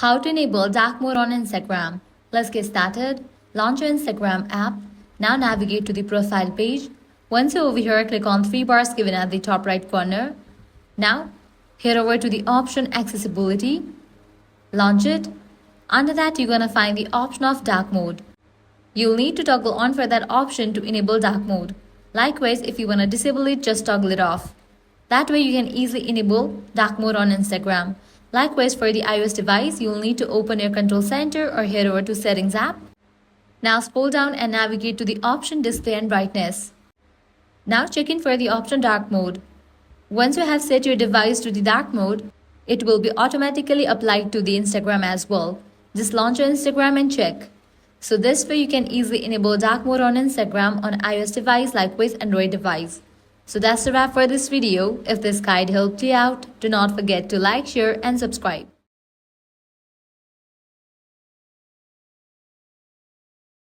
How to enable dark mode on Instagram. Let's get started. Launch your Instagram app. Now navigate to the profile page. Once you're over here, click on three bars given at the top right corner. Now, head over to the option Accessibility. Launch it. Under that, you're going to find the option of dark mode. You'll need to toggle on for that option to enable dark mode. Likewise, if you want to disable it, just toggle it off. That way you can easily enable dark mode on Instagram. Likewise, for the iOS device, you'll need to open your control center or head over to Settings app. Now scroll down and navigate to the option Display and Brightness. Now check in for the option Dark Mode. Once you have set your device to the dark mode, it will be automatically applied to the Instagram as well. Just launch your Instagram and check. So this way you can easily enable dark mode on Instagram on iOS device likewise Android device. So that's the wrap for this video. If this guide helped you out, do not forget to like, share and subscribe.